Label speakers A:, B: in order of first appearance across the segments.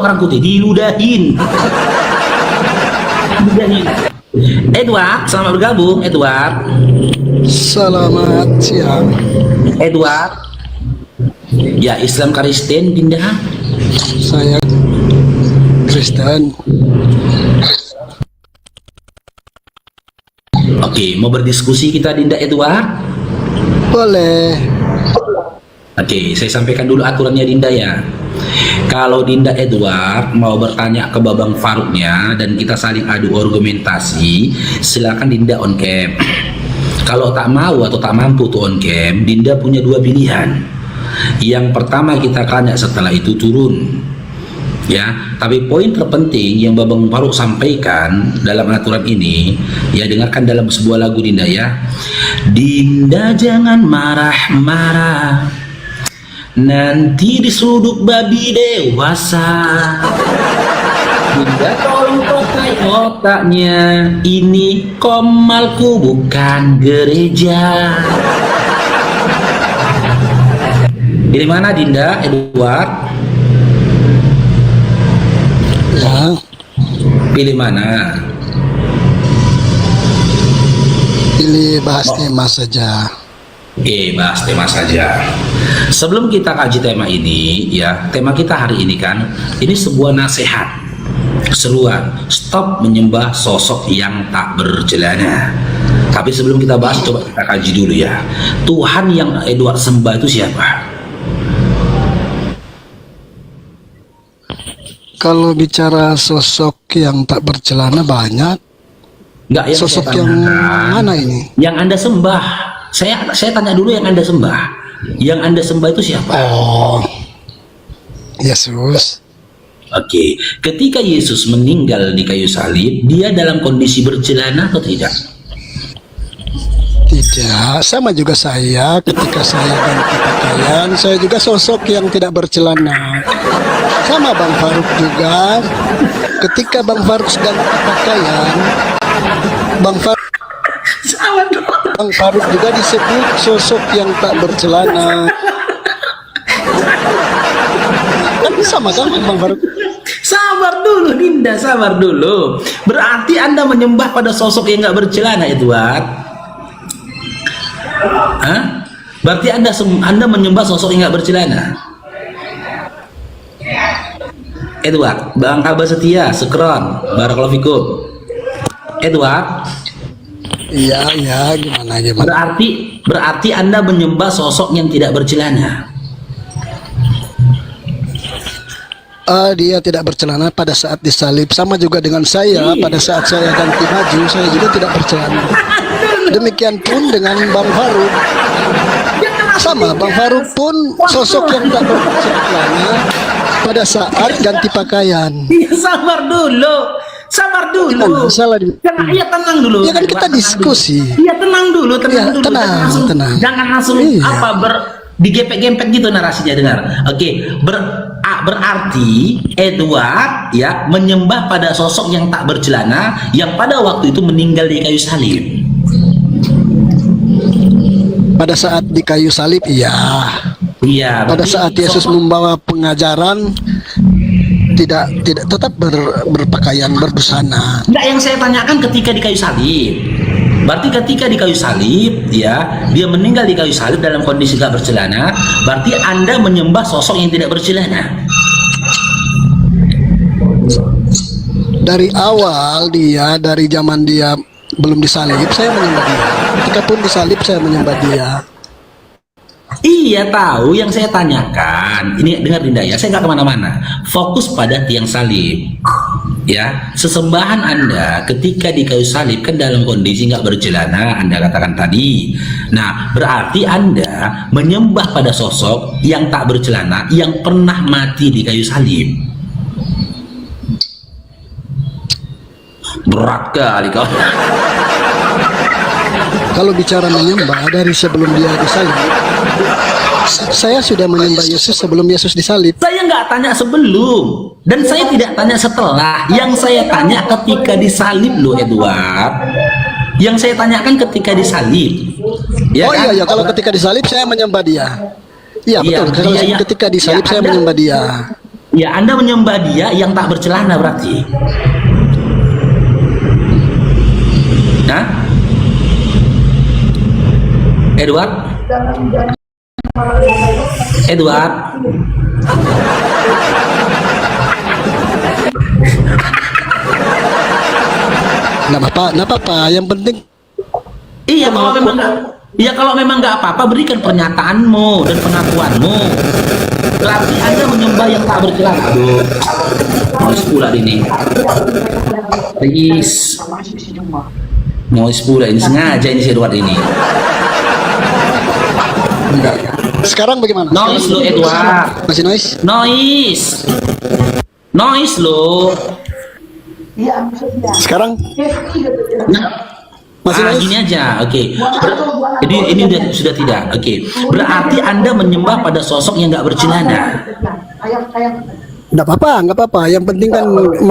A: orang putih diludahin. Diludahin. Edward, selamat bergabung, Edward.
B: Selamat siang.
A: Edward. Ya, Islam Kristen, Dinda.
B: Saya Kristen.
A: Oke, mau berdiskusi kita, Dinda Edward?
B: Boleh.
A: Oke, saya sampaikan dulu aturannya, Dinda, ya. Kalau Dinda Edward mau bertanya ke Babang Faruknya dan kita saling adu argumentasi, silakan Dinda on cam. Kalau tak mau atau tak mampu tuh on cam, Dinda punya dua pilihan. Yang pertama kita tanya, setelah itu turun. Ya, tapi poin terpenting yang Babang Faruk sampaikan dalam aturan ini, ya dengarkan dalam sebuah lagu, Dinda, ya. Dinda jangan marah-marah, nanti disuduk babi dewasa. Dinda tolong pakai otaknya, ini komalku bukan gereja. Pilih mana, Dinda Edward?
B: Ya,
A: Pilih mana?
B: pilih bahas tema saja.
A: Oke, bahas tema saja. Sebelum kita kaji tema ini, ya, tema kita hari ini kan, ini sebuah nasihat, seruan, stop menyembah sosok yang tak berjelana. Tapi sebelum kita bahas, coba kita kaji dulu, ya. Tuhan yang Edward sembah itu siapa?
B: Kalau bicara sosok yang tak bercelana banyak.
A: Enggak, yang
B: Sosok
A: saya
B: yang
A: tanyakan,
B: mana ini?
A: yang Anda sembah. Saya tanya dulu yang Anda sembah. Yang Anda sembah itu siapa?
B: Oh, Yesus.
A: Oke, ketika Yesus meninggal di kayu salib, dia dalam kondisi bercelana atau tidak?
B: Tidak, sama juga saya. Ketika saya ganti pakaian, saya juga sosok yang tidak bercelana. Sama Bang Faruk juga. Ketika Bang Faruk ganti pakaian, Bang Faruk juga disebut sosok yang tak bercelana. Kan sama kan Bang Faruk?
A: Sabar dulu, Dinda, sabar dulu. Berarti Anda menyembah pada sosok yang nggak bercelana, Edward? Hah? Berarti Anda menyembah sosok yang nggak bercelana? Edward, Bang Abah Setia, Sekron, Barakallahu Fikum. Edward,
B: Iya, gimana?
A: berarti Anda menyembah sosok yang tidak bercelana.
B: Dia tidak bercelana pada saat disalib. Sama juga dengan saya. Pada saat saya ganti baju, saya juga tidak bercelana. Demikian pun dengan Bang Faruk. Sama, Bang Faruk pun sosok yang tak bercelana pada saat ganti pakaian.
A: Iya, sabar dulu.
B: Salah di...
A: Iya, tenang dulu.
B: Ya kan kita diskusi.
A: Iya, tenang dulu.
B: Ya, tenang.
A: Jangan langsung
B: Iya.
A: digepek-gempek gitu narasinya, dengar. Oke, berarti Edward ya menyembah pada sosok yang tak bercelana yang pada waktu itu meninggal di kayu salib.
B: Pada saat di kayu salib, iya.
A: Iya.
B: Pada saat Yesus membawa pengajaran, tidak tetap berpakaian berbusana.
A: Enggak, yang saya tanyakan ketika di kayu salib. Berarti ketika di kayu salib, ya, dia meninggal di kayu salib dalam kondisi tidak bercelana. Berarti Anda menyembah sosok yang tidak bercelana.
B: Dari awal dari zaman dia belum disalib, saya menyembah dia. Ketika pun disalib, saya menyembah dia.
A: Iya, tahu. Yang saya tanyakan, ini dengar, Dinda, ya, saya nggak kemana-mana, fokus pada tiang salib, ya. Sesembahan Anda ketika di kayu salib kan dalam kondisi nggak bercelana, Anda katakan tadi. Nah, berarti Anda menyembah pada sosok yang tak bercelana yang pernah mati di kayu salib. Berat kali kau.
B: Kalau bicara menyembah, dari sebelum dia disalib, saya sudah menyembah Yesus sebelum Yesus disalib.
A: Saya nggak tanya sebelum, dan saya tidak tanya setelah. Yang saya tanya ketika disalib, loh, Edward. Yang saya tanyakan ketika disalib. Ya,
B: oh
A: kan?
B: iya, kalau ketika disalib saya menyembah dia. Iya, betul. Kalau
A: iya.
B: ketika disalib
A: Ya,
B: saya
A: Anda-
B: menyembah dia.
A: Ya, Anda menyembah dia yang tak bercelana berarti. Hah? Edward? Edward?
B: Nggak apa-apa. Yang penting
A: Iya, kalau memang nggak, ya kalau memang nggak apa-apa, berikan pernyataanmu dan pengakuanmu. Berarti Anda menyembah yang tak bercelana. Aduh, noise pula ini. Please. Noise pula ini, sengaja ini si Edward ini.
B: sekarang bagaimana?
A: Noise lo Edward.
B: Masih noise?
A: Noise. Noise lo.
B: Sekarang
A: Nah,
B: masih noise?
A: gini aja, oke. Ini sudah tidak, oke. Berarti Anda menyembah pada sosok yang nggak bercelana.
B: Nggak apa-apa. Yang penting kan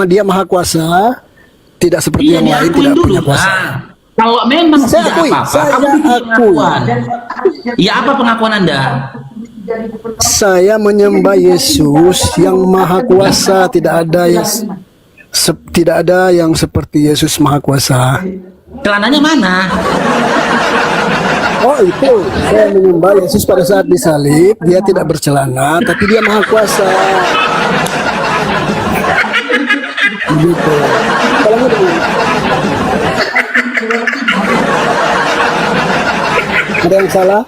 B: dia maha kuasa, tidak seperti yang lain,
A: diakuin
B: tidak
A: dulu.
B: punya kuasa.
A: Kalau memang
B: Saya
A: tidak
B: akui,
A: apa-apa,
B: saya
A: kamu bikin
B: akui.
A: pengakuan. Ya, apa pengakuan Anda?
B: Saya menyembah Yesus yang maha kuasa, tidak ada yang seperti Yesus maha kuasa.
A: Celananya mana?
B: Oh itu, saya menyembah Yesus pada saat disalib, dia tidak bercelana, tapi dia maha kuasa. Begitu. Kalau dulu. Ada yang salah?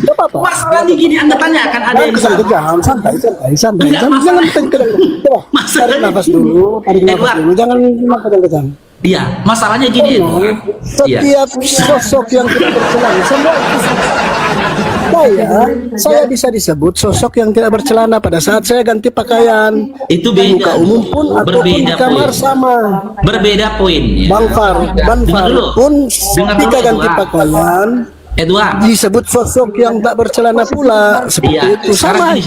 B: Tidak apa-apa.
A: Masalahnya gini, Anda tanyakan ada yang salah.
B: Kejam, santai.
A: Enggak,
B: Jangan kejam. Coba,
A: Masalahnya
B: tarik nafas dulu,
A: Edward.
B: Jangan kejam.
A: Iya, masalahnya gini, Edward. Iya.
B: Setiap sosok yang tidak bercelana, semua saya bisa disebut sosok yang tidak bercelana pada saat saya ganti pakaian.
A: Itu
B: Di
A: beda.
B: muka umum pun ataupun di
A: Berbeda
B: kamar
A: poin.
B: sama.
A: Berbeda poin. Ya.
B: Bang Far
A: Dengar dulu.
B: pun
A: Dengar
B: ketika
A: dulu,
B: ganti
A: Edward.
B: pakaian
A: Edward.
B: disebut sosok yang tak bercelana pula, seperti
A: Iya,
B: itu.
A: sekarang
B: Sama
A: ini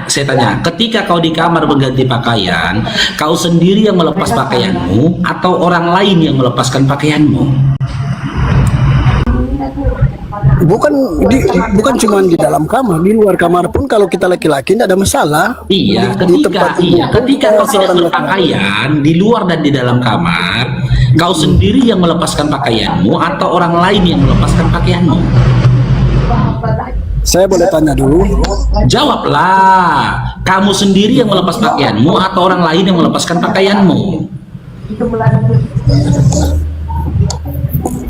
A: saya tanya, ketika kau di kamar mengganti pakaian, kau sendiri yang melepas pakaianmu atau orang lain yang melepaskan pakaianmu?
B: bukan cuma di dalam kamar, di luar kamar pun kalau kita laki-laki tidak ada masalah.
A: Iya,
B: Di tempat umum pun
A: ketika kau tidak
B: seorang laki-laki.
A: berpakaian di luar dan di dalam kamar, kau sendiri yang melepaskan pakaianmu atau orang lain yang melepaskan pakaianmu?
B: Saya boleh tanya dulu?
A: Jawablah, kamu sendiri yang melepas pakaianmu atau orang lain yang melepaskan pakaianmu?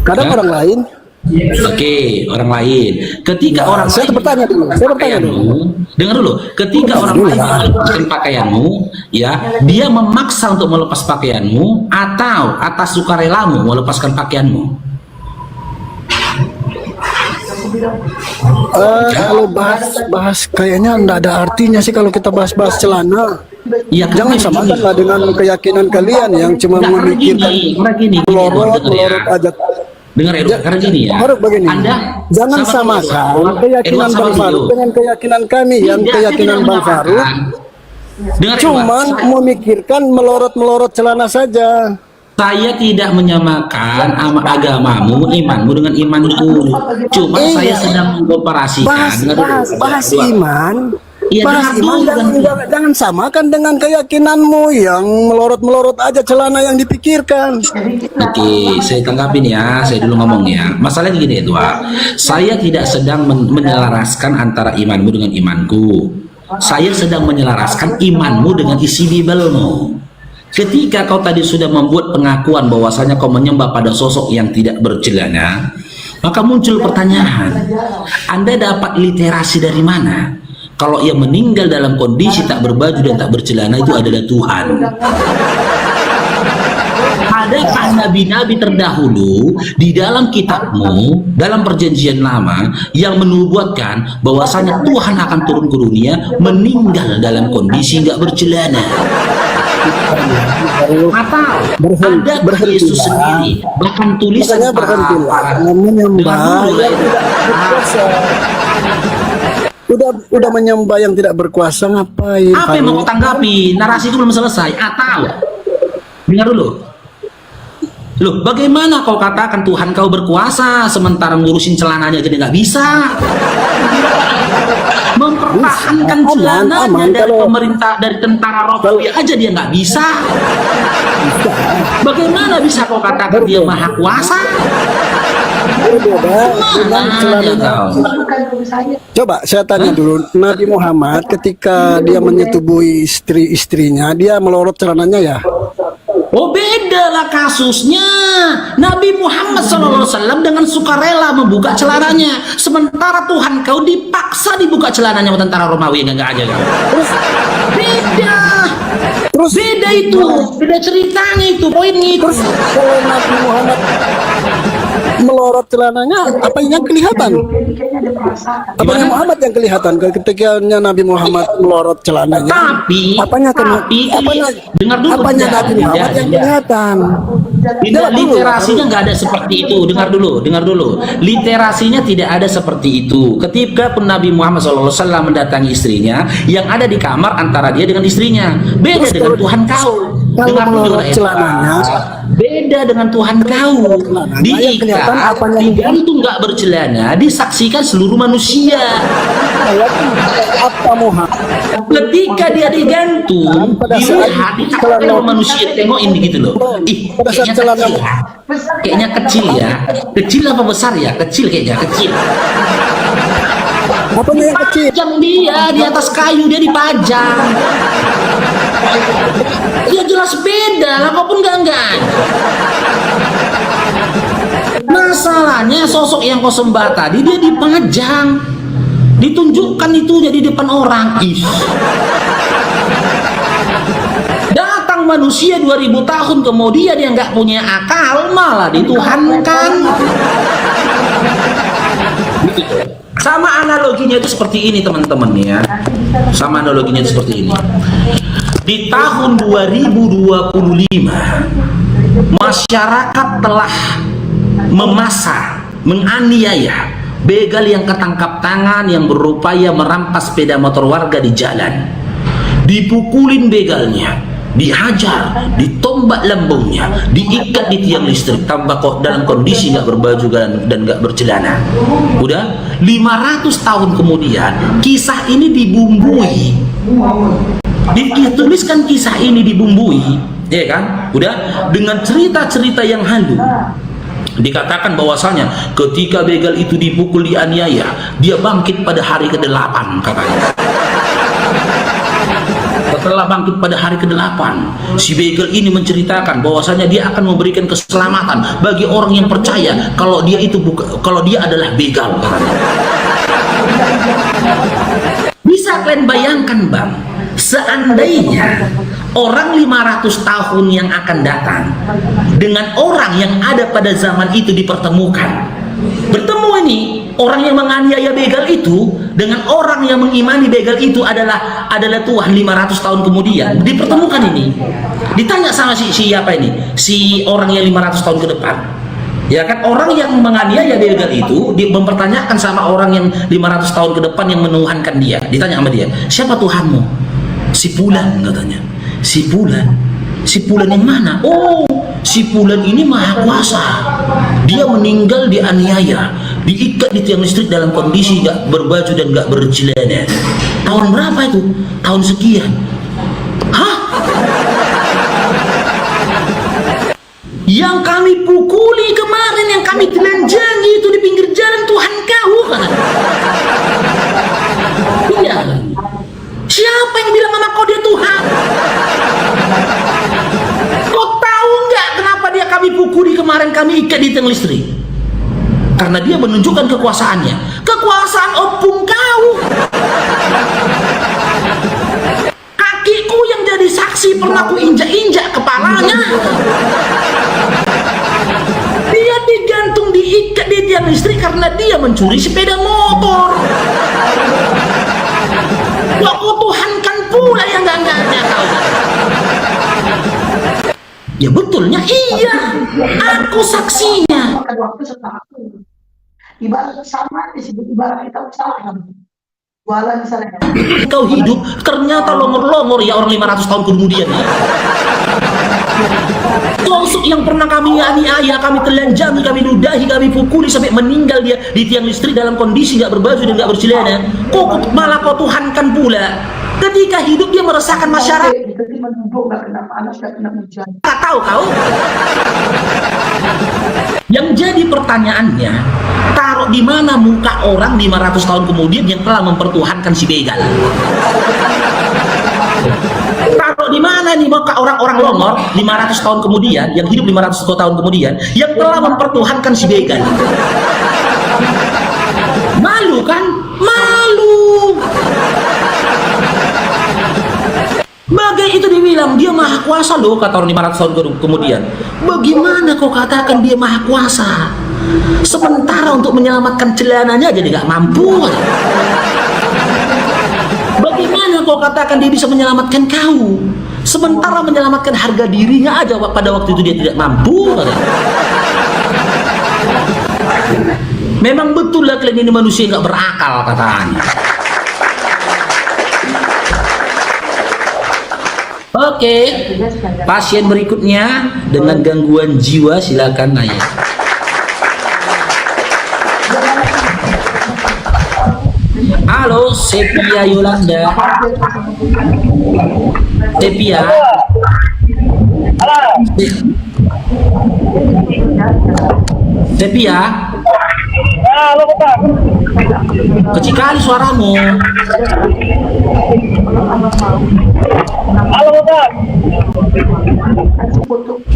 B: Kadang
A: Ya.
B: orang lain.
A: Oke, orang lain. Ketika orang
B: Saya
A: lain
B: bertanya dulu.
A: pakaianmu, dengar dulu. Ketika orang lain melepaskan pakaianmu, ya, dia memaksa untuk melepas pakaianmu atau atas sukarelamu melepaskan pakaianmu.
B: Kalau bahas kayaknya enggak ada artinya sih kalau kita bahas celana.
A: Ya,
B: Jangan samakanlah dengan keyakinan kalian yang cuma memikirkan
A: gini,
B: melorot
A: dengar ya.
B: aja.
A: Dengar Edward, karena gini ya.
B: Baru begini.
A: Anda
B: Jangan
A: sabar dulu,
B: samakan
A: Edward.
B: keyakinan
A: Edward, sabar
B: Bang Faruk
A: dulu.
B: dengan keyakinan kami yang
A: Tidak,
B: keyakinan
A: tidak
B: Bang Faruk
A: menyamakan. Dengar
B: cuman
A: Edward,
B: memikirkan melorot celana saja.
A: saya tidak menyamakan agamamu, imanmu dengan imanku. Cuma
B: Iya.
A: saya sedang mengkomparasikan.
B: Bahas
A: Edward.
B: iman.
A: Iya,
B: Bahas
A: dengar
B: iman
A: dulu,
B: jangan samakan dengan keyakinanmu yang melorot aja celana yang dipikirkan.
A: Oke, saya tanggapin ya. Saya dulu ngomong ya. Masalahnya gini Edward, saya tidak sedang menyelaraskan antara imanmu dengan imanku. Saya sedang menyelaraskan imanmu dengan isi Bibelmu. Ketika kau tadi sudah membuat pengakuan bahwasanya kau menyembah pada sosok yang tidak bercelana, maka muncul pertanyaan, Anda dapat literasi dari mana? Kalau ia meninggal dalam kondisi tak berbaju dan tak bercelana itu adalah Tuhan. Adakah nabi-nabi terdahulu di dalam kitabmu, dalam perjanjian lama yang menubuatkan bahwasanya Tuhan akan turun ke dunia meninggal dalam kondisi nggak bercelana? Atau ada Yesus sendiri bahkan tulisan
B: Makanya berhentilah menyembah yang tidak berkuasa. Udah menyembah yang tidak berkuasa ngapain?
A: Apa yang mau kau tanggapi? Narasi itu belum selesai. Atau dengar dulu. Loh, bagaimana kau katakan Tuhan kau berkuasa sementara ngurusin celananya jadi nggak bisa? Mempertahankan
B: Aman,
A: celananya
B: aman.
A: dari
B: Kalau-
A: pemerintah, dari tentara Romawi aja dia nggak bisa. Bagaimana bisa kau katakan dia maha kuasa?
B: Berbeda dengan
A: Makanya
B: celananya.
A: kau.
B: Coba saya tanya dulu, Nabi Muhammad ketika dia menyetubuhi istri-istrinya, dia melorot celananya ya?
A: Oh, beda lah kasusnya. Nabi Muhammad SAW dengan sukarela membuka celananya, sementara Tuhan kau dipaksa dibuka celananya sama tentara Romawi. Nggak aja kau. Beda.
B: Terus
A: Beda itu, beda ceritanya itu, poinnya itu.
B: kalau Nabi Muhammad melorot celananya, apa yang kelihatan? Apanya Muhammad yang kelihatan ketika Nabi Muhammad melorot celananya?
A: Tapi,
B: Apanya
A: dengar dulu.
B: apanya
A: Dinda,
B: Nabi Muhammad yang
A: Dinda.
B: kelihatan?
A: Tidak, literasinya nggak ada seperti itu. Dengar dulu. Literasinya tidak ada seperti itu. Ketika pun Nabi Muhammad SAW mendatangi istrinya, yang ada di kamar antara dia dengan istrinya. Beda
B: Terus
A: dengan Tuhan kau.
B: kalau
A: Dengar dulu,
B: melorot
A: Eva.
B: celananya,
A: Beda dengan Tuhan kau.
B: yang kelihatan
A: Diikat,
B: apanya?
A: digantung nggak bercelana, disaksikan seluruh manusia.
B: Apa Muhammad?
A: Ketika dia digantung,
B: Pada saat
A: dilihat,
B: celana-
A: kalau manusia tengok ini gitu loh. Ih,
B: Pada saat
A: kayaknya
B: celana-
A: kecil ya. Kayaknya kecil ya. Kecil apa besar ya? Kecil kayaknya, kecil.
B: Apanya yang kecil?
A: Pajang dia di atas kayu, dia dipajang. Ya jelas beda lah, kau pun enggak. Masalahnya sosok yang kau sembah tadi dia dipajang, ditunjukkan itu jadi depan orang. Ih. Datang manusia 2000 tahun kemudian dia nggak punya akal, malah dituhankan. Sama analoginya itu seperti ini teman-teman ya. Sama analoginya itu seperti ini. Di tahun 2025 masyarakat telah memasa, menganiaya begal yang ketangkap tangan yang berupaya merampas sepeda motor warga di jalan. Dipukulin begalnya, dihajar, ditombak lambungnya, diikat di tiang listrik tambah kok dalam kondisi nggak berbaju dan nggak bercelana. Udah 500 tahun kemudian kisah ini dibumbui, dituliskan kisah ini dibumbui, ya kan? Udah dengan cerita-cerita yang halu. Dikatakan bahwasanya ketika begal itu dipukul, dianiaya, dia bangkit pada hari ke-8 katanya. Setelah bangkit pada hari ke-8, si begal ini menceritakan bahwasanya dia akan memberikan keselamatan bagi orang yang percaya kalau dia adalah begal katanya. Bisa kalian bayangkan Bang, seandainya orang 500 tahun yang akan datang dengan orang yang ada pada zaman itu dipertemukan. Bertemu ini orang yang menganiaya begal itu dengan orang yang mengimani begal itu adalah Tuhan 500 tahun kemudian dipertemukan ini. Ditanya sama siapa ini? Si orang yang 500 tahun ke depan. Ya kan, orang yang menganiaya begal itu mempertanyakan sama orang yang 500 tahun ke depan yang menuhankan dia. Ditanya sama dia, siapa Tuhanmu? Si Fulan katanya. Si Fulan. Si Fulan yang mana? Oh, si Fulan ini maha kuasa. Dia meninggal dianiaya, diikat di tiang listrik dalam kondisi gak berbaju dan gak bercelana. Tahun berapa itu? Tahun sekian. Hah? Yang kami pukuli kemarin, yang kami telanjangi itu di pinggir jalan Tuhan kau kan? Iya. Siapa yang bilang sama kau dia Tuhan? Kau tahu nggak kenapa dia kami pukuli kemarin, kami ikat di tiang listrik? Karena dia menunjukkan kekuasaannya. Kekuasaan opung kau. Kakiku yang jadi saksi pernah ku injak-injak kepalanya. Dia digantung, diikat di tiang listrik karena dia mencuri sepeda motor. Kau tuhankan pula yang enggak-enggaknya kau. Ya betulnya iya, aku saksinya.
C: Waktu setelah aku ibarat sama di situ, ibarat kita usaha jualan misalnya.
A: Kau hidup ternyata longor-longor ya orang 500 tahun kemudian. Sosok yang pernah kami aniaya, kami telanjangi, kami ludahi, kami pukuli sampai meninggal dia di tiang listrik dalam kondisi nggak berbaju dan nggak bercelana. Kok malah kau tuhankan pula? Ketika hidup dia meresahkan masyarakat.
C: Jadi menduduk, nggak kena panas, nggak kena hujan.
A: Nggak tahu kau. Yang jadi pertanyaannya, taruh di mana muka orang 500 tahun kemudian yang telah mempertuhankan si begal? Taruh di mana nih muka orang-orang longor 500 tahun kemudian, yang hidup 500 tahun kemudian, yang telah mempertuhankan si begal? Malu kan? Malu. Bagai itu dibilang dia maha kuasa loh, kata orang 500 tahun kemudian. Bagaimana kau katakan dia maha kuasa? Sementara untuk menyelamatkan celananya jadi nggak mampu. Bagaimana kau katakan dia bisa menyelamatkan kau? Sementara menyelamatkan harga dirinya aja pada waktu itu dia tidak mampu. Memang betul lah kalian ini manusia nggak berakal katanya. Oke, pasien berikutnya dengan gangguan jiwa silakan nanya. Halo, Sepia Yolanda. Sepia. Sepia.
D: Halo, Pak.
A: Kecil kali suaramu.
D: Halo, Pak.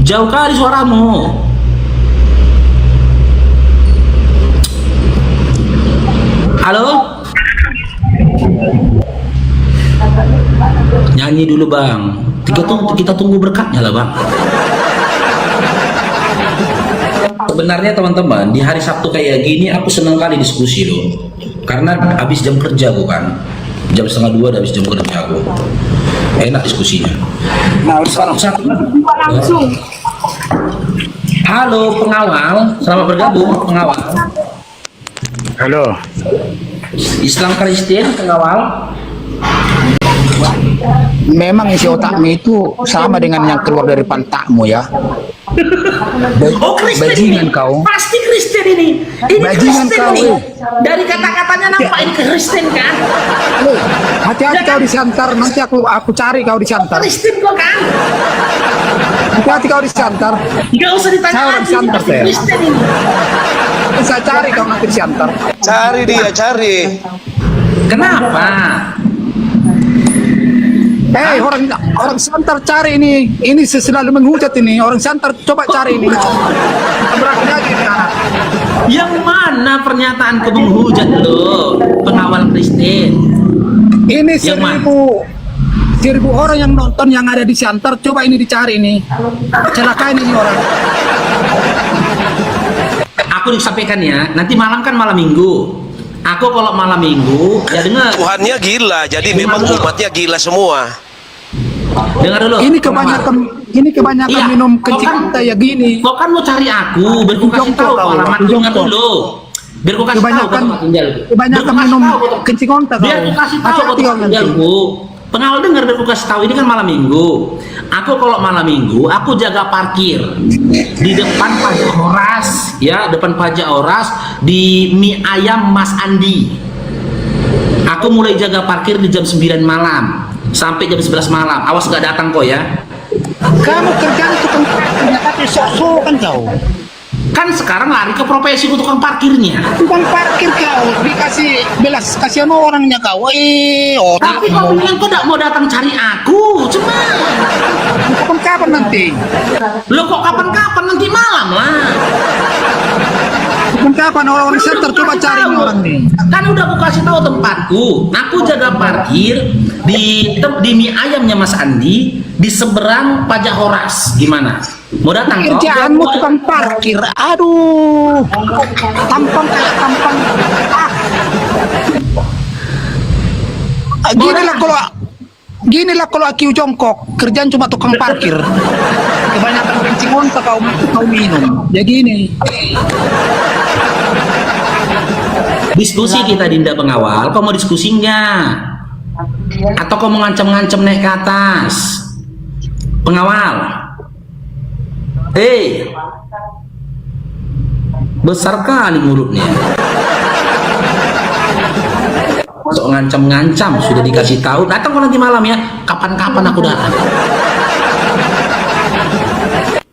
A: Jauh kali suaramu. Halo? Nyanyi dulu bang. Kita tunggu berkatnya lah bang. Sebenarnya teman-teman, di hari Sabtu kayak gini aku senang kali diskusi loh. Karena habis jam kerja aku kan. Jam 1:30 habis jam kerja aku. Enak diskusinya. Nah, langsung. Halo pengawal, selamat bergabung pengawal.
E: Halo.
A: Islam Kristen pengawal.
E: Memang isi otakmu itu sama dengan yang keluar dari pantakmu ya.
A: Oh Kristen
E: Bajingan
A: ini.
E: kau.
A: Pasti Kristen ini. Ini
E: Bajingan
A: Kristen
E: kau.
A: nih. Dari kata-katanya nampak ini Kristen kan?
E: Hati-hati kau disantar, nanti aku cari kau disantar.
A: Kristen kok kan?
E: Hati-hati kau disantar.
A: Gak usah ditanya
E: Saya orang
A: lagi,
E: Santar,
A: pasti
E: saya.
A: Kristen ini.
E: Saya cari kau nanti disantar.
F: Cari dia, cari.
A: Kenapa?
E: Orang Santar cari ini selalu menghujat ini. Orang Santar coba cari ini. Berarti lagi di anak.
A: Yang mana pernyataan kau menghujat lo, pengawal Kristen?
E: Ini
A: Yang mana?
E: 1000 orang yang nonton yang ada di Santar, coba ini dicari ini. Celakain ini orang.
A: Aku disampaikan ya, nanti malam kan malam minggu. Aku kalau malam minggu, ya dengar.
F: Tuhannya gila, jadi memang umatnya gila semua.
A: Dengar dulu.
E: Ini
A: pengawal.
E: kebanyakan
A: Iya,
E: minum
A: kau
E: kencing
A: kan-
E: kayak gini.
A: Kau kan mau cari aku, biar ku kasih tahu kau alamat dengar dulu. Biar ku kasih tahu kau tempat tinggalku. Biar ku kasih
E: minum
A: tahu kau tempat-
E: kencing onta kau.
A: Biar ku kasih tahu kau
E: Hati-hati
A: tempat
E: kau nanti.
A: tinggalku. Pengawal dengar, biar ku kasih tahu, ini kan malam minggu. Aku kalau malam minggu, aku jaga parkir di depan pajak Oras, ya, depan pajak Oras di mie ayam Mas Andi. Aku mulai jaga parkir di jam 9 malam sampai jam 11 malam. Awas nggak datang kok ya.
E: Kamu kerjaan tukang parkirnya tapi sok-sok kan kau.
A: Kan sekarang lari ke profesi tukang parkirnya.
E: Tukang parkir kau dikasih belas kasihan orangnya kau.
A: Tapi kau bilang kau tidak mau datang cari aku, cuma
E: kapan nanti?
A: lo kok kapan-kapan nanti malam lah.
E: Kapan orang-orang Santar coba cari ini orang nih.
A: Kan udah aku kasih tahu tempatku. Aku jaga parkir di mie ayamnya Mas Andi di seberang pajak Horas. Gimana? Mau datang kok?
E: Kerjaanmu tukang parkir. Aduh. Tampang kayak tampang. Ginilah kalau Aki jongkok, kerjaan cuma tukang parkir. Kebanyakan kencing onta kau minum. Ya gini.
A: Diskusi kita Dinda pengawal. Kau mau diskusi nggak? Atau kau mau ngancam-ngancam naik ke atas? Pengawal. Besar kali mulutnya. Sok ngancam-ngancam, sudah dikasih tahu. Datang kok nanti malam ya. Kapan-kapan aku datang.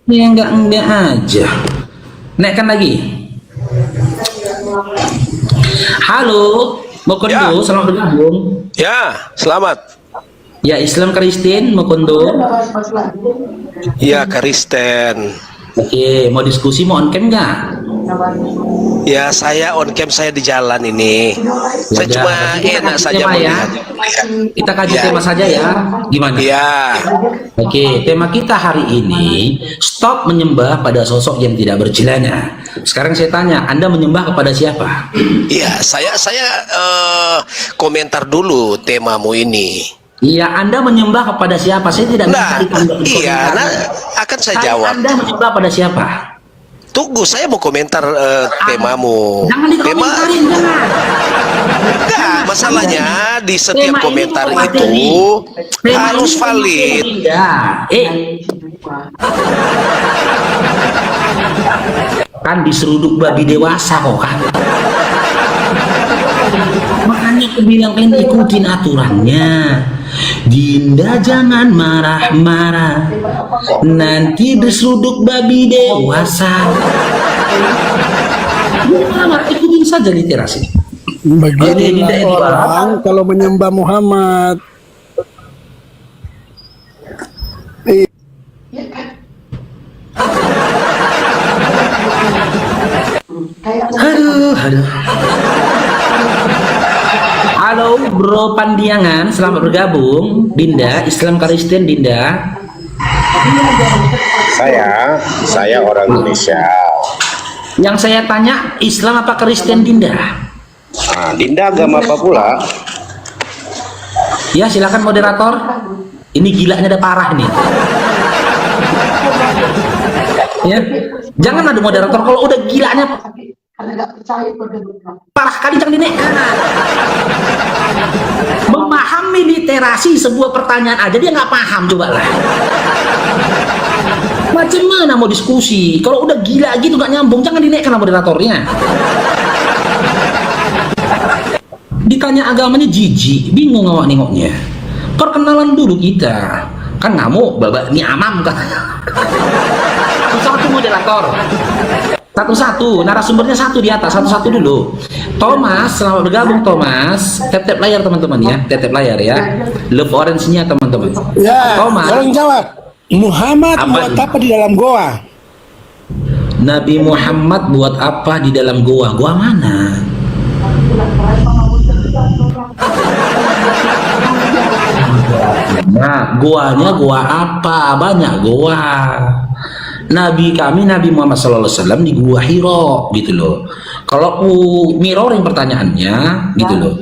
A: Ya enggak aja. Naikkan lagi. Halo, Mokondo, selamat bergabung.
F: Ya, selamat.
A: Ya, Islam Kristen, Mokondo.
F: Ya, Kristen.
A: Oke, mau diskusi, mau on cam nggak?
F: Ya, saya on cam, saya di jalan ini. Saya
A: Udah,
F: cuma
A: berarti kita
F: enak
A: kasih
F: saja
A: tema ya.
F: melihat.
A: Kita kaji
F: Ya.
A: tema saja ya. Gimana?
F: Ya,
A: Oke, tema kita hari ini stop menyembah pada sosok yang tidak bercelana. Sekarang saya tanya, Anda menyembah kepada siapa?
F: ya, saya komentar dulu temamu ini.
A: Iya, Anda menyembah kepada siapa? Saya tidak
F: Nah,
A: bisa ditambah
F: iya, nah, akan saya jawab.
A: Anda menyembah pada siapa?
F: Tunggu, saya mau komentar temamu.
A: Jangan dikomentarin, jangan.
F: Enggak, masalahnya di setiap
A: Tema ini
F: komentar
A: bukan
F: itu
A: materi. Tema
F: harus
A: ini
F: valid.
A: Kan diseruduk babi dewasa kok kan. Makanya aku bilang kalian ikutin aturannya. Dinda jangan marah-marah, nanti diseruduk babi dewasa. Marah, ikutin saja literasi.
B: Beginilah orang kalau menyembah Muhammad.
A: Aduh. Halo Bro Pandiangan, selamat bergabung. Dinda, Islam Kristen Dinda.
G: Saya orang Indonesia.
A: Yang saya tanya, Islam apa Kristen Dinda?
G: Nah, Dinda agama apa pula?
A: Ya silakan moderator. Ini gilanya ada parah nih. Ya, jangan ada moderator kalau udah gilanya
C: Karena nggak percaya pada
A: parah kali jangan dinaikkan. Memahami literasi sebuah pertanyaan aja dia nggak paham, coba lah. Macam mana mau diskusi kalau udah gila gitu nggak nyambung, jangan dinaikkan moderatornya. Ditanya agamanya jijik, bingung awak nengoknya. Perkenalan dulu kita, kan kamu babak ni amam kan. Satu moderator. Satu-satu, narasumbernya satu di atas, satu-satu dulu. Thomas, selamat bergabung Thomas. Tap-tap layar teman-teman ya, tap-tap layar ya. Love orange-nya teman-teman.
H: Ya,
A: Thomas.
H: tolong jawab. Muhammad
A: Apa
H: buat
A: ini?
H: apa di dalam goa?
A: Nabi Muhammad buat apa di dalam goa? Goa mana? Nah, goanya goa apa? Banyak goa. Nabi kami Nabi Muhammad SAW di Gua Hiro gitu loh. Kalau mirroring pertanyaannya gitu loh.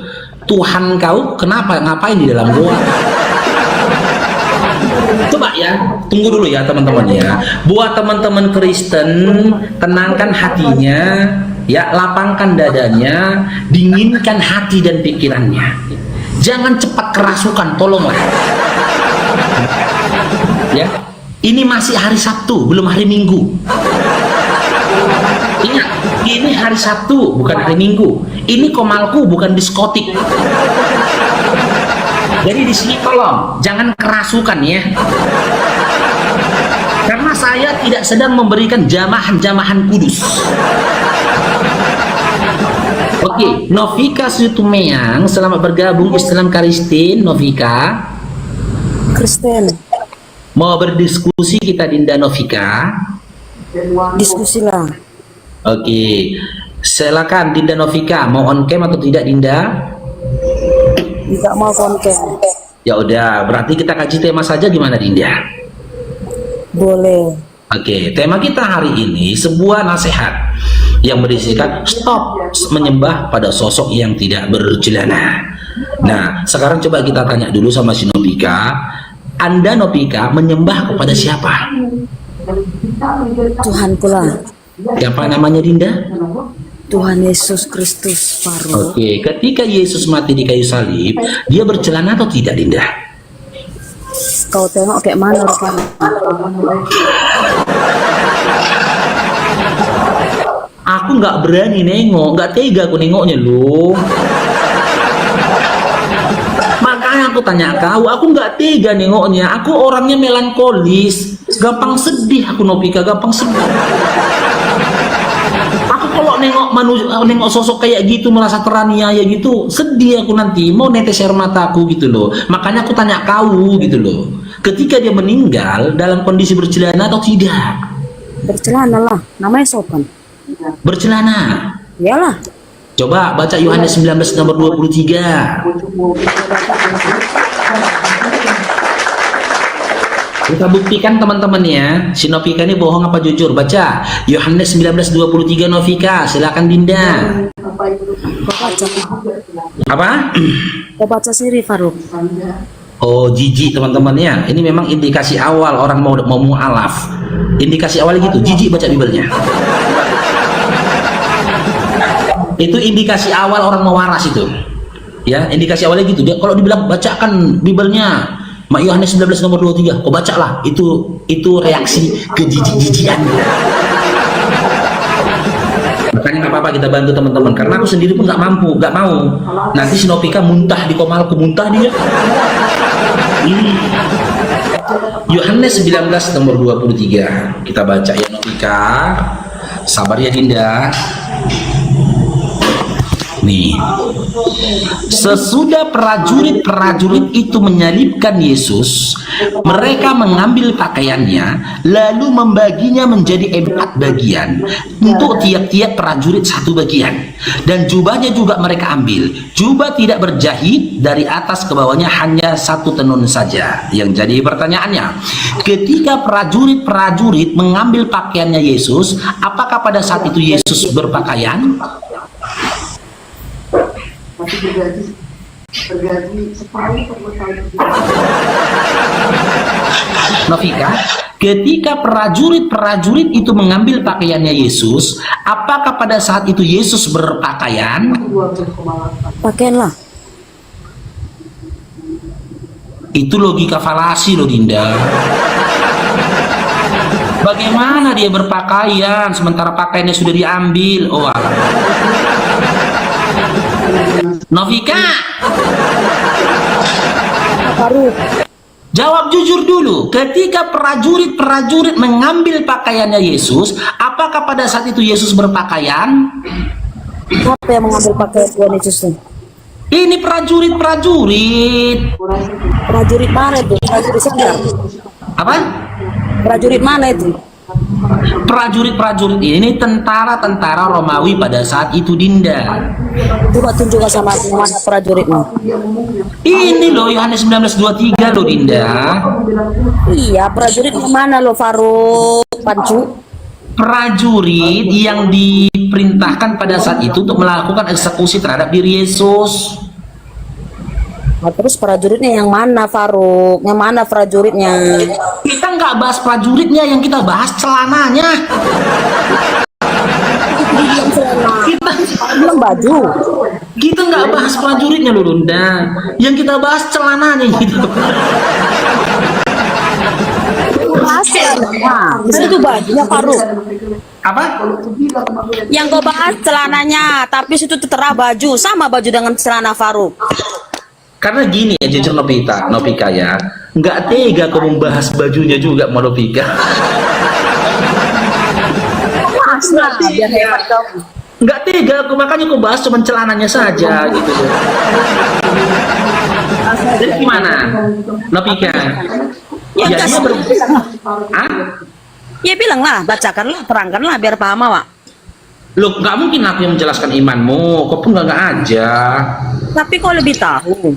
A: Tuhan kau kenapa ngapain di dalam gua? Coba ya, tunggu dulu ya teman-teman ya. Buat teman-teman Kristen, tenangkan hatinya, ya lapangkan dadanya, dinginkan hati dan pikirannya. Jangan cepat kerasukan, tolonglah. Ya. Ini masih hari Sabtu, belum hari Minggu. Ingat, ini hari Sabtu, bukan hari Minggu. Ini komalku, bukan diskotik. Jadi di sini tolong, jangan kerasukan ya. Karena saya tidak sedang memberikan jamahan-jamahan kudus. Oke, Novika Sutumeyang, selamat bergabung Islam Kristen, Novika.
I: Kristen,
A: Mau berdiskusi kita Dinda Novika?
I: diskusi lah.
A: Oke, silakan Dinda Novika, mau on cam atau tidak Dinda?
I: Tidak mau konten.
A: Ya udah, berarti kita kaji tema saja gimana Dinda?
I: Boleh.
A: Oke, tema kita hari ini sebuah nasihat yang berisikan stop menyembah pada sosok yang tidak bercelana. Nah, sekarang coba kita tanya dulu sama si Novika. Anda Novika menyembah kepada siapa?
I: Tuhan pula.
A: Siapa namanya Dinda?
I: Tuhan Yesus Kristus Faro.
A: Oke, ketika Yesus mati di kayu salib, dia bercelana atau tidak Dinda?
I: Kau tengok kayak mana rupanya?
A: Aku nggak berani nengok, nggak tega aku nengoknya loh. Makanya aku tanya kau, aku nggak tega nengoknya. Aku orangnya melankolis, gampang sedih aku Novika, gampang sedih. Aku kalau nengok sosok kayak gitu merasa teraniaya gitu, sedih aku nanti mau netes air mataku gitu loh. Makanya aku tanya kau gitu loh. Ketika dia meninggal dalam kondisi bercelana atau tidak?
I: Bercelana lah, namanya sopan.
A: Bercelana.
I: Iyalah.
A: Coba baca Yohanes 19 nomor 23. Kita buktikan teman-teman ya, si Novika ini bohong apa jujur. Baca Yohanes 19:23 Novika, silakan Dinda.
I: Kau baca.
A: Apa?
I: Kau baca sendiri Faruk.
A: Oh, jijik teman-teman ya. Ini memang indikasi awal orang mau mualaf. Indikasi awalnya gitu, jijik baca Bibelnya. Itu indikasi awal orang mau waras itu. Ya, indikasi awalnya gitu. Dia kalau dibilang bacakan Bibelnya, Mak Yohanes 19 nomor 23, kau bacalah. Itu reaksi kejijik-jijikan. Makanya nggak apa-apa kita bantu teman-teman. Karena aku sendiri pun nggak mampu, nggak mau. Nanti si Novika muntah di komalku, muntah dia. Yohanes 19 nomor 23. Kita baca ya Novika. Sabar ya Dinda. Nih, sesudah prajurit-prajurit itu menyalibkan Yesus, mereka mengambil pakaiannya lalu membaginya menjadi 4 bagian untuk tiap-tiap prajurit 1 bagian, dan jubahnya juga mereka ambil. Jubah tidak berjahit, dari atas ke bawahnya hanya 1 tenun saja. Yang jadi pertanyaannya, ketika prajurit-prajurit mengambil pakaiannya Yesus, apakah pada saat itu Yesus berpakaian?
C: Masih bergaji separuh per
A: Novika, ketika prajurit-prajurit itu mengambil pakaiannya Yesus, apakah pada saat itu Yesus berpakaian?
I: Pakaianlah.
A: Itu logika falasi loh Dinda. Bagaimana dia berpakaian sementara pakaiannya sudah diambil? Oh alah. Novika,
I: Faruk.
A: jawab jujur dulu. Ketika prajurit-prajurit mengambil pakaiannya Yesus, apakah pada saat itu Yesus berpakaian?
I: Siapa yang mengambil pakaian Tuhan Yesus itu?
A: Ini prajurit-prajurit.
I: Prajurit mana itu? Prajurit Sanggar.
A: Apa?
I: Prajurit mana itu?
A: Prajurit-prajurit ini tentara-tentara Romawi pada saat itu Dinda.
I: Coba tunjukkan sama aku mana prajuritmu.
A: Ini loh Yohanes 19:23 loh Dinda.
I: Iya, prajurit mana lo Faruk? Pancu?
A: Prajurit yang diperintahkan pada saat itu untuk melakukan eksekusi terhadap diri Yesus.
I: Nah, terus prajuritnya yang mana Faruk? Yang mana prajuritnya?
A: Kita nggak bahas prajuritnya, yang kita bahas celananya. Kita
I: Belum baju.
A: kita nggak bahas prajuritnya loh Dinda. Yang kita bahas celananya gitu.
I: Nah, itu bajunya Faruk.
A: Apa?
I: Yang kau bahas celananya, tapi situ tertera baju, sama baju dengan celana Faruk.
A: Karena gini ya jujur Novika ya, nggak tega kau membahas bajunya juga mau Novika.
I: Nah, biar hebat kau.
A: Nggak tega aku, makanya aku bahas cuma celananya saja gitu. Jadi gimana Novika?
I: Ya,
A: Ya, dia Hah?
I: ya bilanglah, bacakanlah, terangkanlah biar paham awak.
A: Loh, nggak mungkin aku yang menjelaskan imanmu, kau pun nggak aja.
I: Tapi kau lebih tahu.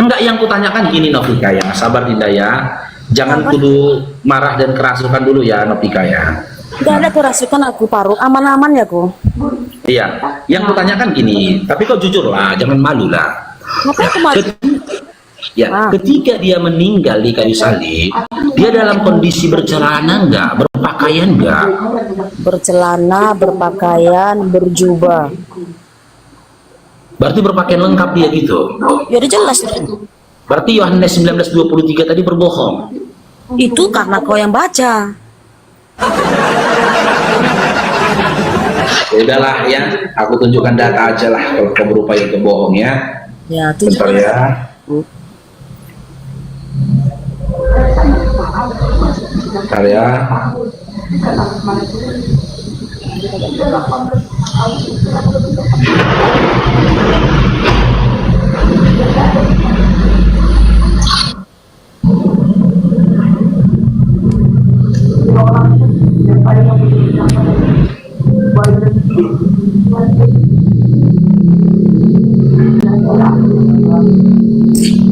A: Enggak, yang kutanyakan gini Novika ya, sabar Dinda ya. Jangan kudu marah dan kerasukan dulu ya Novika ya.
I: Tidak ada kerasukan aku Faruk, aman-aman ya ku.
A: Iya, yang kutanyakan gini, tapi kau jujur lah, jangan malu lah.
I: Ngapain aku malu?
A: Ya, ketika dia meninggal di kayu salib, dia dalam kondisi bercelana enggak, berpakaian enggak?
I: Bercelana, berpakaian, berjubah.
A: Berarti berpakaian lengkap dia gitu.
I: Ya udah jelas.
A: Berarti Yohanes 19:23 tadi berbohong.
I: Itu karena kau yang baca.
A: Ya udahlah ya, aku tunjukkan data aja lah kalau kau berupaya untuk bohong ya.
I: Ya,
A: Bentar
I: tunjukkan.
A: ya. Bentar ya.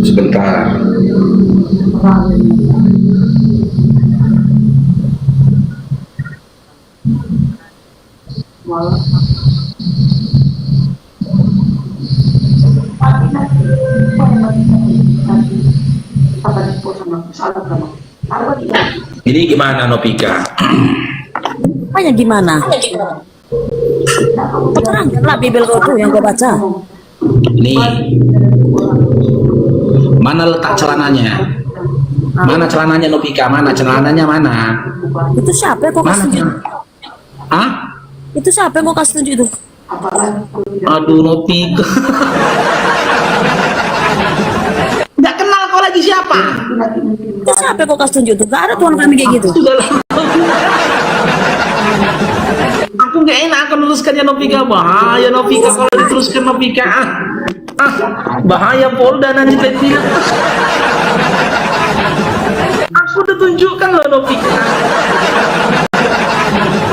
A: Sebentar. Ini gimana Nopika?
I: Apanya gimana? Terangkanlah Bible kau tuh yang kau baca.
A: Ini mana letak celananya? Mana celananya Nopika? Mana celananya mana?
I: Itu siapa yang kau
A: Mana?
I: kasih tunjuk?
A: Ah?
I: Itu siapa yang kau kasih tunjuk itu?
A: Aduh Nopika.
E: Nggak kenal kau lagi siapa?
I: Itu siapa yang kau kasih tunjuk itu? Gak ada Tuhan kami kayak gitu.
E: Aku nggak enak akan luruskannya Nopika. Bahaya Nopika kalau diteruskan Nopika. Bahaya Polda nanti tidak. Aku udah tunjukkan loh Nopika.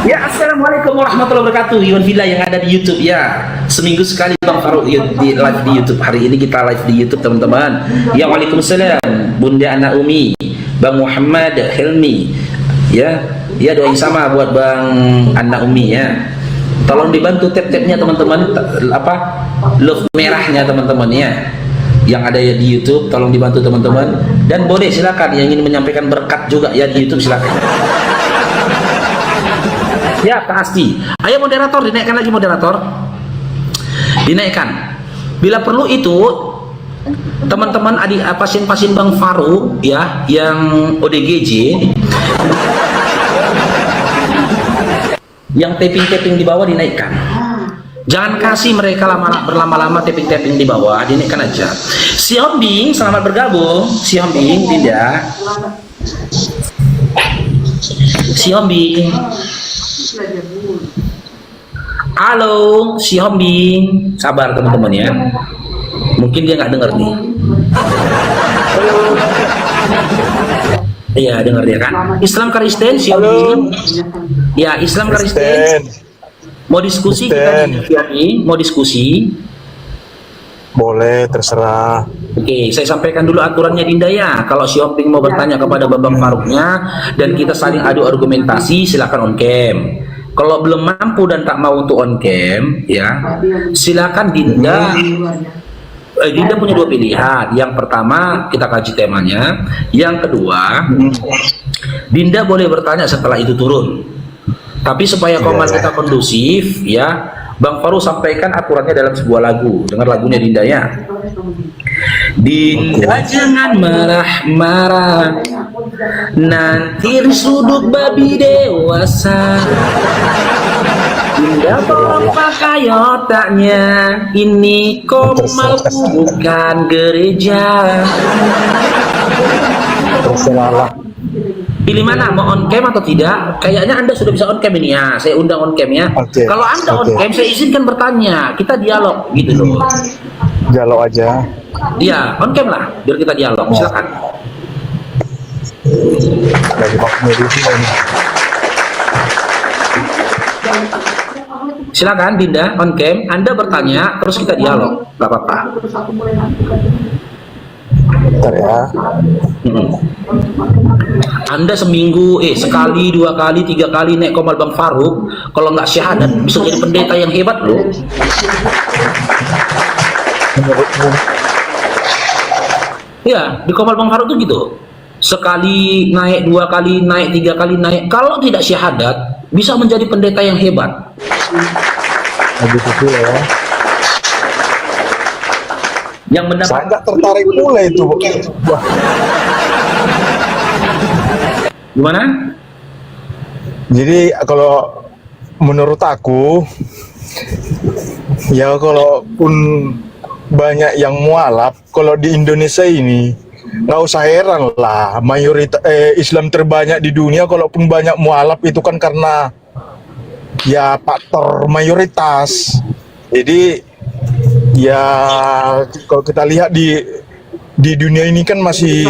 A: Ya, assalamualaikum warahmatullahi wabarakatuh. Iwan Villa yang ada di YouTube ya. Seminggu sekali Bang Faruk di live di YouTube. Hari ini kita live di YouTube teman-teman. Ya, waalaikumsalam Bunda Ana Umi, Bang Muhammad Helmi. Ya, ya doain sama buat Bang Ana Umi ya. Tolong dibantu tap-tapnya teman-teman, apa love merahnya teman-teman ya. Yang ada di YouTube tolong dibantu teman-teman. Dan boleh silakan yang ingin menyampaikan berkat juga ya di YouTube silakan. Ya pasti. Ayo moderator, dinaikkan lagi moderator. Dinaikkan. Bila perlu itu teman-teman adik pasien-pasien Bang Faruk ya yang ODGJ, yang tapping-tapping di bawah dinaikkan. Jangan kasih mereka berlama-lama tapping-tapping di bawah, dinaikkan aja. Si Hombing, selamat bergabung. Si Hombing, Dinda. Si Hombing. Halo, si Hombing. Sabar teman-teman ya. Mungkin dia nggak dengar nih. Iya, dengar dia kan. Islam Kristen, si Hombing. Ya, Islam Kristen. Mau diskusi kita nih, mau diskusi.
D: Boleh, terserah.
A: Oke, saya sampaikan dulu aturannya Dinda ya. Kalau si Hombing mau bertanya kepada Babang Faruknya dan kita saling adu argumentasi, silakan on cam. Kalau belum mampu dan tak mau untuk on cam, ya silakan Dinda. Dinda punya dua pilihan. Yang pertama kita kaji temanya. Yang kedua, Dinda boleh bertanya setelah itu turun. Tapi supaya komal kita kondusif, ya Bang Faruk sampaikan aturannya dalam sebuah lagu. Dengar lagunya Dinda ya. Dinda jangan marah-marah, nanti disuduk babi dewasa. Dinda tolong pakai otaknya, ini komalku bukan gereja.
D: Terserah.
A: Pilih mana, mau on cam atau tidak? Kayaknya Anda sudah bisa on cam ini ya. Saya undang on cam ya.
D: Oke.
A: Kalau Anda on cam, saya izinkan bertanya. Kita dialog gitu loh.
D: Jalo aja.
A: Iya, on cam lah, biar kita dialog. Silakan.
D: Lagi waktunya di sini.
A: Silakan Dinda on cam. Anda bertanya, terus kita dialog. Gak apa-apa.
D: Bentar ya.
A: Anda seminggu, sekali, 2 kali, 3 kali naik komal Bang Faruk, kalau nggak syahadat bisa jadi pendeta yang hebat loh. Iya, di komal Bang Faruk tuh gitu. Sekali naik, 2 kali naik, 3 kali naik. Kalau tidak syahadat, bisa menjadi pendeta yang hebat.
D: Begitu ya.
A: Yang mendapat.
D: Saya nggak tertarik pula itu. Wah.
A: Gimana?
D: Jadi kalau menurut aku, ya kalaupun banyak yang mualaf, kalau di Indonesia ini nggak usah heran lah, mayoritas Islam terbanyak di dunia, kalaupun banyak mualaf itu kan karena ya faktor mayoritas. Jadi ya kalau kita lihat di dunia ini kan masih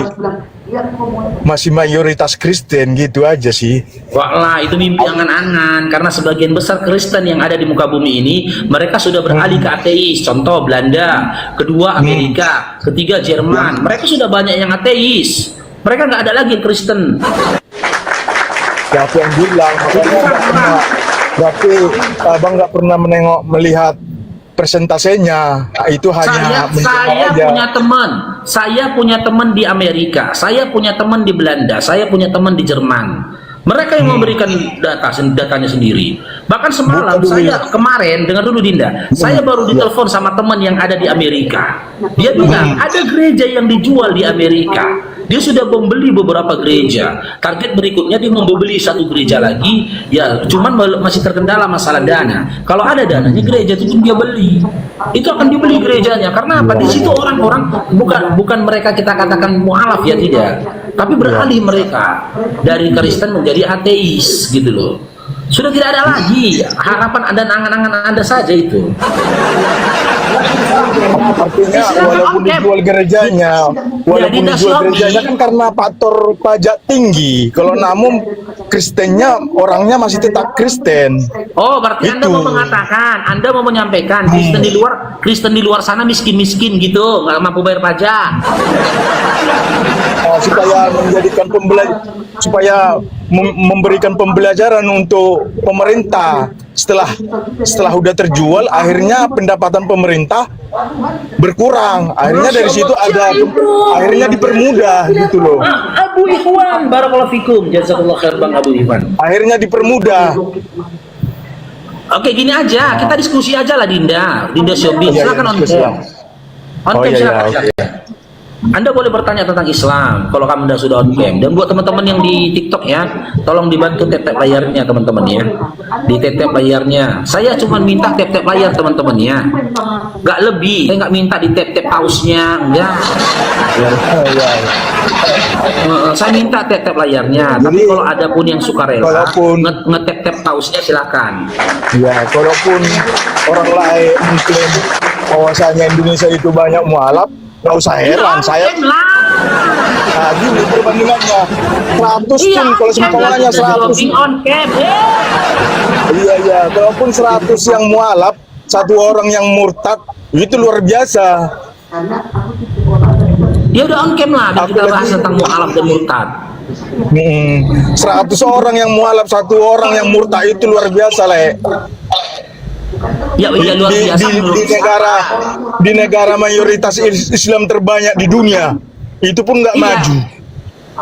D: mayoritas Kristen gitu aja sih.
A: Wah, itu mimpi angan-angan, karena sebagian besar Kristen yang ada di muka bumi ini mereka sudah beralih ke ateis. Contoh Belanda, kedua Amerika, ketiga Jerman, mereka sudah banyak yang ateis. Mereka nggak ada lagi yang Kristen.
D: Siapa yang bilang? Berarti abang nggak pernah melihat persentasenya. Itu hanya
A: saya punya teman di Amerika, saya punya teman di Belanda, saya punya teman di Jerman. Mereka yang memberikan datanya sendiri. Bahkan semalam kemarin, dengar dulu Dinda, saya baru ditelepon sama teman yang ada di Amerika. Dia bilang ada gereja yang dijual di Amerika. Dia sudah membeli beberapa gereja. Target berikutnya dia membeli satu gereja lagi. Ya, cuman masih terkendala masalah dana. Kalau ada dananya, gereja itu dia beli. Itu akan dibeli gerejanya. Karena apa? Di situ orang-orang bukan mereka kita katakan mualaf ya, tidak. Tapi beralih mereka dari Kristen menjadi ateis gitu loh. Sudah tidak ada lagi harapan dan angan-angan Anda saja itu.
D: Artinya walaupun dijual gerejanya, kan karena faktor pajak tinggi. Kalau namun Kristennya orangnya masih tetap Kristen.
A: Oh, berarti Anda mau mengatakan, Anda mau menyampaikan Kristen di luar sana miskin-miskin gitu, nggak mampu bayar pajak.
D: Supaya memberikan pembelajaran untuk pemerintah. Setelah udah terjual, akhirnya pendapatan pemerintah berkurang. Akhirnya dari situ akhirnya dipermudah gitu loh.
A: Abu Ikhwan, barakallahu fikum, jazakallahu khair Bang Abu Ikhwan.
D: Akhirnya dipermudah.
A: Oke, gini aja, kita diskusi aja lah Dinda Shobi. Silakan on cam. Silakan. Anda boleh bertanya tentang Islam kalau kamu sudah on cam. Dan buat teman-teman yang di TikTok ya, tolong dibantu tap-tap layarnya teman-teman ya. Di tap-tap layarnya. Saya cuma minta tap-tap layar teman-teman ya. Nggak lebih. Saya nggak minta di tap-tap pause-nya, enggak. Saya minta tap-tap layarnya. Tapi kalau ada pun yang suka rela nge-tap-tap pause-nya silakan.
D: Ya, kalaupun orang lain mengklaim bahwasanya Indonesia itu banyak mualaf, nggak usah heran, saya gini perbandingannya 100 pun kalau semuanya 100 iya kalaupun 100 yang mualaf, satu orang yang murtad, itu luar biasa.
A: Ya udah on cam lah, kita bahas tentang mualaf dan murtad.
D: 100 orang yang mualaf, satu orang yang murtad, itu luar biasa lah.
A: Ya luar biasa
D: di negara mayoritas Islam terbanyak di dunia, itu pun nggak maju.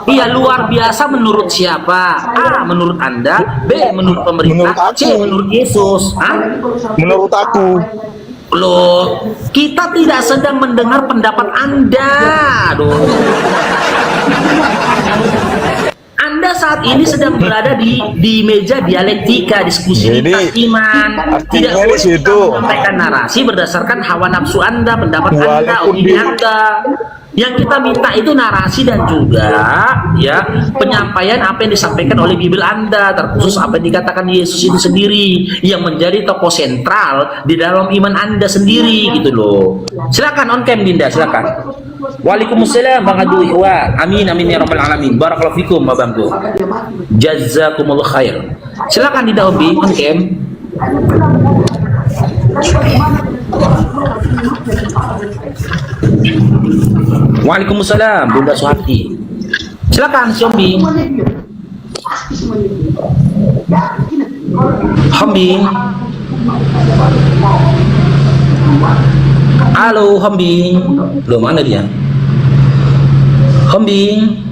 A: Iya, luar biasa menurut siapa? A, menurut Anda. B, menurut pemerintah. C, menurut Yesus.
D: Menurut aku.
A: Loh, kita tidak sedang mendengar pendapat Anda. Anda saat ini sedang berada di meja dialektika, diskusi lintas iman. Tidak boleh menyampaikan narasi berdasarkan hawa nafsu Anda, pendapat Anda, opini Anda. Yang kita minta itu narasi dan juga ya penyampaian apa yang disampaikan oleh Bible Anda, terkhusus apa yang dikatakan Yesus itu sendiri yang menjadi tokoh sentral di dalam iman Anda sendiri gitu loh. Silakan on cam Dinda, silakan. Waalaikumsalam Bang Adu Ikhwan. Amin amin ya rabbal alamin. Barakallahu fikum Abangku. Jazakumullah khair. Silakan Dinda Hobi on cam. Waalaikumsalam Bunda Suhati. Silakan Xiaomi. Hambing. Halo Hambing. Loh, mana dia? Hambing.